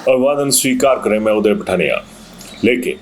अभिवादन स्वीकार करें, मैं उदय पठानिया। लेकिन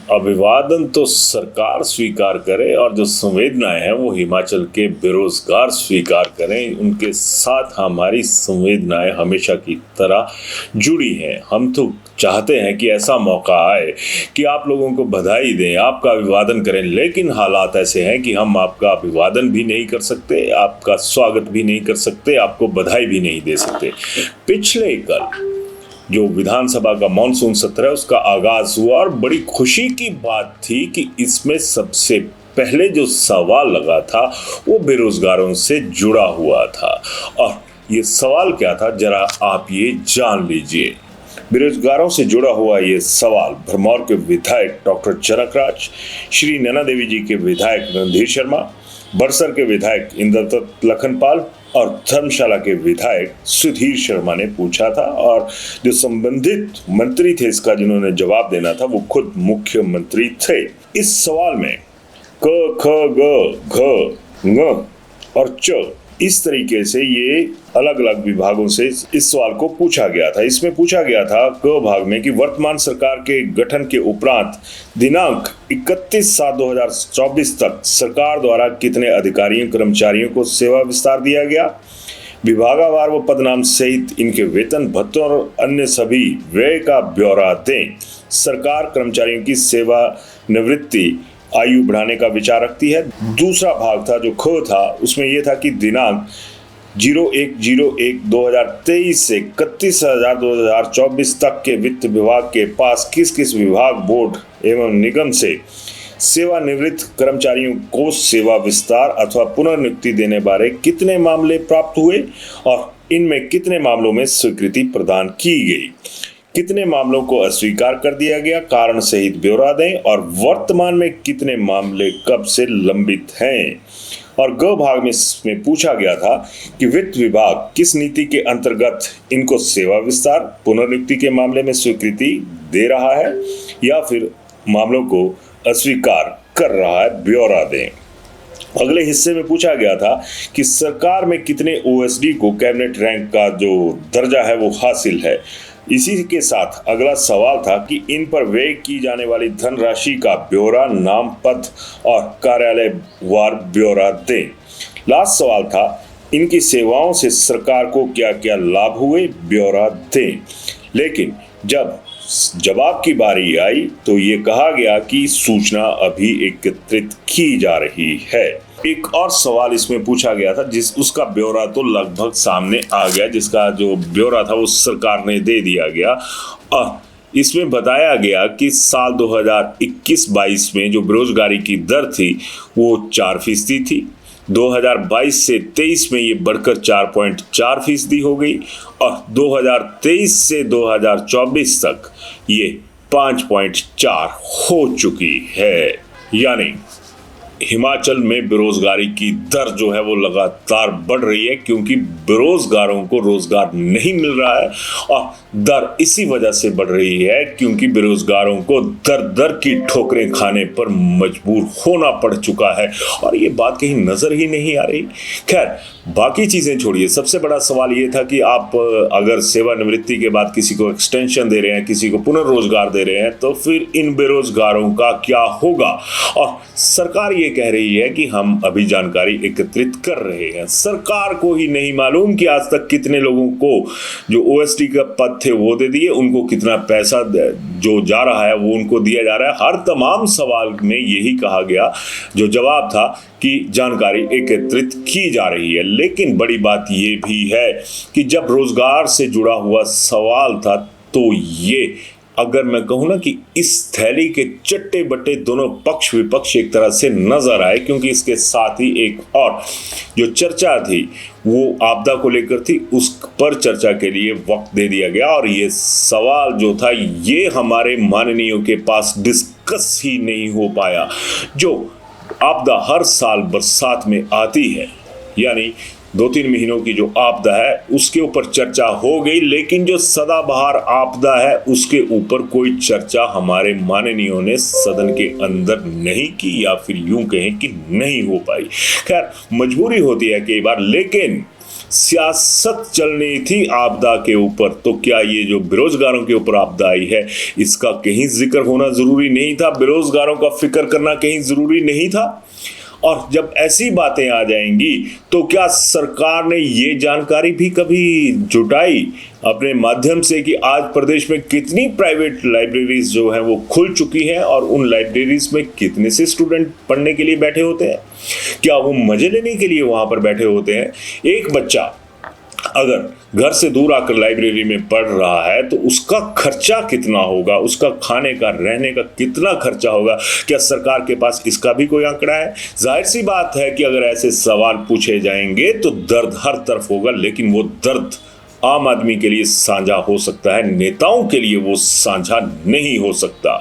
अभिवादन तो सरकार स्वीकार करे और जो संवेदनाएं हैं वो हिमाचल के बेरोजगार स्वीकार करें। उनके साथ हमारी संवेदनाएं हमेशा की तरह जुड़ी हैं। हम तो चाहते हैं कि ऐसा मौका आए कि आप लोगों को बधाई दें, आपका अभिवादन करें, लेकिन हालात ऐसे हैं कि हम आपका अभिवादन भी नहीं कर सकते, आपका स्वागत भी नहीं कर सकते, आपको बधाई भी नहीं दे सकते। पिछले कल जो विधानसभा का मॉनसून सत्र है उसका आगाज हुआ और बड़ी खुशी की बात थी कि इसमें सबसे पहले जो सवाल लगा था वो बेरोजगारों से जुड़ा हुआ था। और ये सवाल क्या था, जरा आप ये जान लीजिए। बेरोजगारों से जुड़ा हुआ ये सवाल भरमौर के विधायक डॉक्टर जनक राज, श्री नैना देवी जी के विधायक रणधीर शर्मा, बड़सर के विधायक इंद्रदत्त लखनपाल और धर्मशाला के विधायक सुधीर शर्मा ने पूछा था। और जो संबंधित मंत्री थे इसका जिन्होंने जवाब देना था वो खुद मुख्यमंत्री थे। इस सवाल में क ख ग घ ङ और च इस तरीके से ये अलग अलग विभागों से इस सवाल को पूछा गया था। इसमें पूछा गया था क भाग में कि वर्तमान सरकार के गठन के उपरांत दिनांक 31/7/2024 तक सरकार द्वारा कितने अधिकारियों कर्मचारियों को सेवा विस्तार दिया गया, विभागवार व पदनाम सहित इनके वेतन भत्तों और अन्य सभी व्यय का ब्यौरा दें। सरकार कर्मचारियों की सेवा निवृत्ति आयु बढ़ाने का विचार रखती है। दूसरा भाग था जो ख था, उसमें यह था कि दिनांक 01/01/2023 से 31/2024 तक के वित्त विभाग के पास किस किस विभाग, बोर्ड एवं निगम से सेवानिवृत्त कर्मचारियों को सेवा विस्तार अथवा पुनर्नियुक्ति देने बारे कितने मामले प्राप्त हुए और इनमें कितने मामलों में स्वीकृति प्रदान की गई, कितने मामलों को अस्वीकार कर दिया गया, कारण सहित ब्यौरा दें और वर्तमान में कितने मामले कब से लंबित हैं। और ग भाग में इसमें पूछा गया था कि वित्त विभाग किस नीति के अंतर्गत इनको सेवा विस्तार पुनर्नियुक्ति के मामले में स्वीकृति दे रहा है या फिर मामलों को अस्वीकार कर रहा है, ब्यौरा दें। अगले हिस्से में पूछा गया था कि सरकार में कितने ओएसडी को कैबिनेट रैंक का जो दर्जा है वो हासिल है। इसी के साथ अगला सवाल था कि इन पर व्यय की जाने वाली धनराशि का ब्यौरा, नाम, पद और कार्यालय वार ब्यौरा दें। लास्ट सवाल था इनकी सेवाओं से सरकार को क्या क्या लाभ हुए, ब्यौरा दें। लेकिन जब जवाब की बारी आई तो ये कहा गया कि सूचना अभी एकत्रित की जा रही है। एक और सवाल इसमें पूछा गया था उसका ब्यौरा तो लगभग सामने आ गया, जिसका जो ब्यौरा था वो सरकार ने दे दिया गया। और इसमें बताया गया कि साल 2021-22 में जो बेरोजगारी की दर थी वो 4% थी। 2022 से 23 में ये बढ़कर 4.4% हो गई और 2023 से 2024 तक ये 5.4 हो चुकी है। यानी हिमाचल में बेरोजगारी की दर जो है वो लगातार बढ़ रही है, क्योंकि बेरोजगारों को रोजगार नहीं मिल रहा है। और दर इसी वजह से बढ़ रही है क्योंकि बेरोजगारों को दर दर की ठोकरें खाने पर मजबूर होना पड़ चुका है और ये बात कहीं नजर ही नहीं आ रही। खैर, बाकी चीजें छोड़िए, सबसे बड़ा सवाल ये था कि आप अगर सेवानिवृत्ति के बाद किसी को एक्सटेंशन दे रहे हैं, किसी को पुनर्रोजगार दे रहे हैं, तो फिर इन बेरोजगारों का क्या होगा। और सरकार ये कह रही है कि हम अभी जानकारी एकत्रित कर रहे हैं। सरकार को ही नहीं मालूम कि आज तक कितने लोगों को जो ओएसडी का पद थे वो दे दिए, उनको कितना पैसा जो जा रहा है वो उनको दिया जा रहा है। हर तमाम सवाल में यही कहा गया, जो जवाब था कि जानकारी एकत्रित की जा रही है। लेकिन बड़ी बात ये भी है कि जब रोजगार से जुड़ा हुआ सवाल था तो ये, अगर मैं कहूँ ना कि इस थैली के चट्टे बट्टे दोनों पक्ष विपक्ष एक तरह से नजर आए, क्योंकि इसके साथ ही एक और जो चर्चा थी वो आपदा को लेकर थी, उस पर चर्चा के लिए वक्त दे दिया गया। और ये सवाल जो था ये हमारे माननीयों के पास डिस्कस ही नहीं हो पाया। जो आपदा हर साल बरसात में आती है, यानी 2-3 महीनों की जो आपदा है उसके ऊपर चर्चा हो गई, लेकिन जो सदाबहार आपदा है उसके ऊपर कोई चर्चा हमारे माननीयों ने सदन के अंदर नहीं की, या फिर यूं कहें कि नहीं हो पाई। खैर, मजबूरी होती है कई बार, लेकिन सियासत चलनी थी आपदा के ऊपर, तो क्या ये जो बेरोजगारों के ऊपर आपदा आई है इसका कहीं जिक्र होना जरूरी नहीं था? बेरोजगारों का फिक्र करना कहीं जरूरी नहीं था? और जब ऐसी बातें आ जाएंगी तो क्या सरकार ने ये जानकारी भी कभी जुटाई अपने माध्यम से कि आज प्रदेश में कितनी प्राइवेट लाइब्रेरीज जो हैं वो खुल चुकी हैं और उन लाइब्रेरीज में कितने से स्टूडेंट पढ़ने के लिए बैठे होते हैं? क्या वो मजे लेने के लिए वहां पर बैठे होते हैं? एक बच्चा अगर घर से दूर आकर लाइब्रेरी में पढ़ रहा है तो उसका खर्चा कितना होगा, उसका खाने का रहने का कितना खर्चा होगा? क्या सरकार के पास इसका भी कोई आंकड़ा है? जाहिर सी बात है कि अगर ऐसे सवाल पूछे जाएंगे तो दर्द हर तरफ होगा, लेकिन वो दर्द आम आदमी के लिए साझा हो सकता है, नेताओं के लिए वो साझा नहीं हो सकता।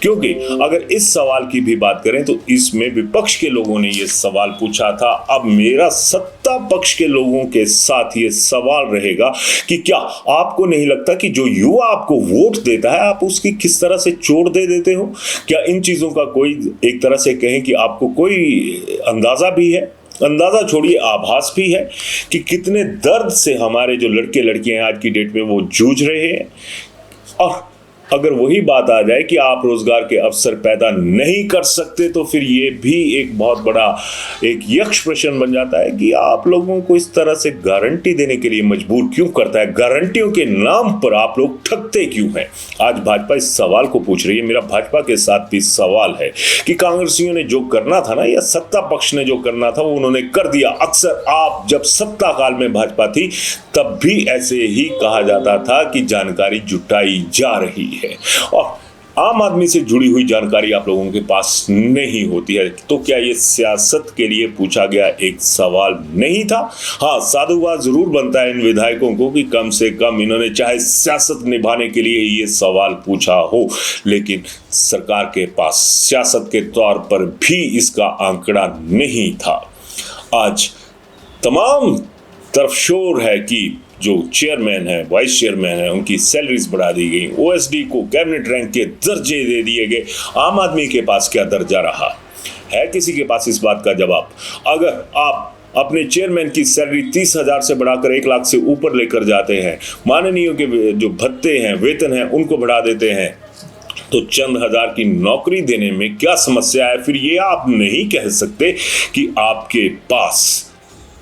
क्योंकि अगर इस सवाल की भी बात करें तो इसमें विपक्ष के लोगों ने ये सवाल पूछा था। अब मेरा सत्ता पक्ष के लोगों के साथ ये सवाल रहेगा कि क्या आपको नहीं लगता कि जो युवा आपको वोट देता है आप उसकी किस तरह से चोट दे देते हो? क्या इन चीजों का कोई, एक तरह से कहें कि आपको कोई अंदाजा भी है? अंदाजा छोड़िए, आभास भी है कि कितने दर्द से हमारे जो लड़के लड़कियां आज की डेट में वो जूझ रहे हैं। और अगर वही बात आ जाए कि आप रोजगार के अवसर पैदा नहीं कर सकते तो फिर ये भी एक बहुत बड़ा एक यक्ष प्रश्न बन जाता है कि आप लोगों को इस तरह से गारंटी देने के लिए मजबूर क्यों करता है? गारंटियों के नाम पर आप लोग ठगते क्यों हैं? आज भाजपा इस सवाल को पूछ रही है। मेरा भाजपा के साथ भी सवाल है कि कांग्रेसियों ने जो करना था ना, या सत्ता पक्ष ने जो करना था वो उन्होंने कर दिया। अक्सर आप जब सत्ता काल में भाजपा थी तब भी ऐसे ही कहा जाता था कि जानकारी जुटाई जा रही है और आम आदमी से जुड़ी हुई जानकारी आप लोगों के पास नहीं होती है। तो क्या ये सियासत के लिए पूछा गया एक सवाल नहीं था? हाँ, साधुवाद जरूर बनता है इन विधायकों को कि कम से कम इन्होंने चाहे सियासत निभाने के लिए ये सवाल पूछा हो, लेकिन सरकार के पास सियासत के तौर पर भी इसका आंकड़ा नहीं था। आज तमाम तरफ शोर है कि जो चेयरमैन है, वाइस चेयरमैन है, उनकी सैलरीज बढ़ा दी गई, ओएसडी को कैबिनेट रैंक के दर्जे दे दिए गए। आम आदमी के पास क्या दर्जा रहा है? किसी के पास इस बात का जवाब? अगर आप अपने चेयरमैन की सैलरी 30,000 से बढ़ाकर 1 लाख से ऊपर लेकर जाते हैं, माननीयों के जो भत्ते हैं, वेतन हैं, उनको बढ़ा देते हैं, तो चंद हजार की नौकरी देने में क्या समस्या है? फिर ये आप नहीं कह सकते कि आपके पास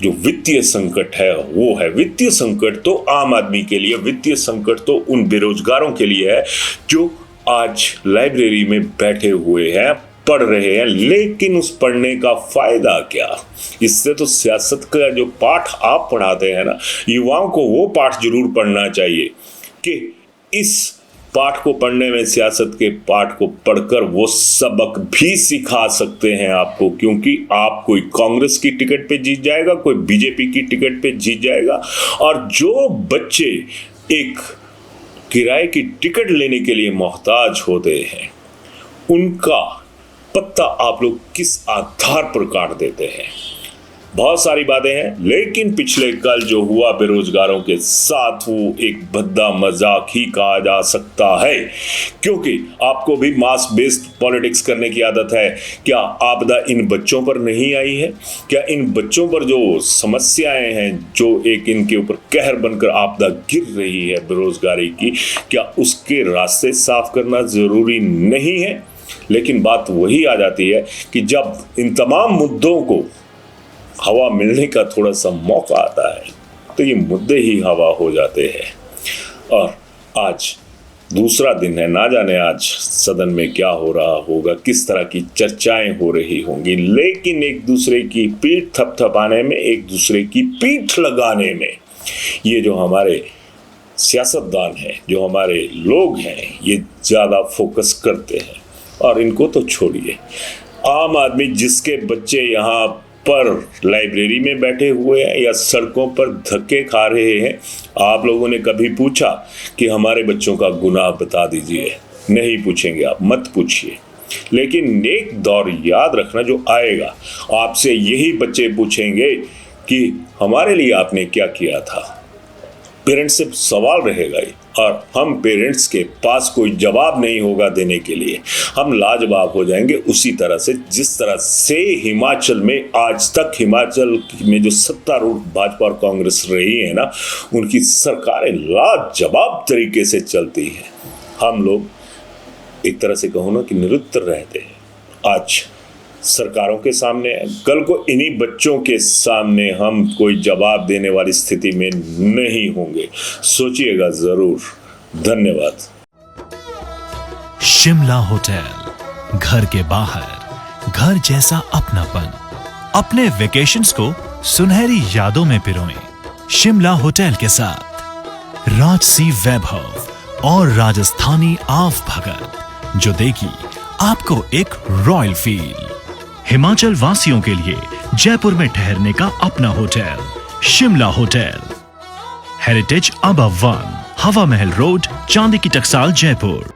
जो वित्तीय संकट है वो है। वित्तीय संकट तो आम आदमी के लिए, वित्तीय संकट तो उन बेरोजगारों के लिए है जो आज लाइब्रेरी में बैठे हुए हैं, पढ़ रहे हैं, लेकिन उस पढ़ने का फायदा क्या? इससे तो सियासत का जो पाठ आप पढ़ाते हैं ना, युवाओं को वो पाठ जरूर पढ़ना चाहिए कि इस पाठ को पढ़ने में, सियासत के पाठ को पढ़कर वो सबक भी सिखा सकते हैं आपको। क्योंकि आप कोई कांग्रेस की टिकट पे जीत जाएगा, कोई बीजेपी की टिकट पे जीत जाएगा, और जो बच्चे एक किराए की टिकट लेने के लिए मोहताज होते हैं उनका पत्ता आप लोग किस आधार पर काट देते हैं? बहुत सारी बातें हैं, लेकिन पिछले कल जो हुआ बेरोजगारों के साथ वो एक भद्दा मजाक ही कहा जा सकता है। क्योंकि आपको भी मास बेस्ड पॉलिटिक्स करने की आदत है। क्या आपदा इन बच्चों पर नहीं आई है? क्या इन बच्चों पर जो समस्याएं हैं, जो एक इनके ऊपर कहर बनकर आपदा गिर रही है बेरोजगारी की, क्या उसके रास्ते साफ करना जरूरी नहीं है? लेकिन बात वही आ जाती है कि जब इन तमाम मुद्दों को हवा मिलने का थोड़ा सा मौका आता है तो ये मुद्दे ही हवा हो जाते हैं। और आज दूसरा दिन है, ना जाने आज सदन में क्या हो रहा होगा, किस तरह की चर्चाएं हो रही होंगी, लेकिन एक दूसरे की पीठ थपथपाने में, एक दूसरे की पीठ लगाने में ये जो हमारे सियासतदान हैं, जो हमारे लोग हैं, ये ज़्यादा फोकस करते हैं। और इनको तो छोड़िए, आम आदमी जिसके बच्चे यहाँ पर लाइब्रेरी में बैठे हुए हैं या सड़कों पर धक्के खा रहे हैं, आप लोगों ने कभी पूछा कि हमारे बच्चों का गुनाह बता दीजिए? नहीं पूछेंगे, आप मत पूछिए। लेकिन एक दौर याद रखना जो आएगा, आपसे यही बच्चे पूछेंगे कि हमारे लिए आपने क्या किया था। पेरेंट्स से सवाल रहेगा ही, और हम पेरेंट्स के पास कोई जवाब नहीं होगा देने के लिए, हम लाजवाब हो जाएंगे। उसी तरह से जिस तरह से हिमाचल में आज तक हिमाचल में जो सत्तारूढ़ भाजपा और कांग्रेस रही है ना, उनकी सरकारें लाजवाब तरीके से चलती हैं। हम लोग एक तरह से कहो ना कि निरुत्तर रहते हैं। आज सरकारों के सामने, कल को इन्हीं बच्चों के सामने हम कोई जवाब देने वाली स्थिति में नहीं होंगे। सोचिएगा जरूर। धन्यवाद। शिमला होटल, घर के बाहर घर जैसा अपनापन। अपने वेकेशंस को सुनहरी यादों में पिरोएं शिमला होटल के साथ। राजसी वैभव और राजस्थानी आव भगत जो देगी आपको एक रॉयल फील। हिमाचल वासियों के लिए जयपुर में ठहरने का अपना hotel Shimla hotel. Heritage above 1, हवा महल रोड, चांदी की टकसाल, जयपुर।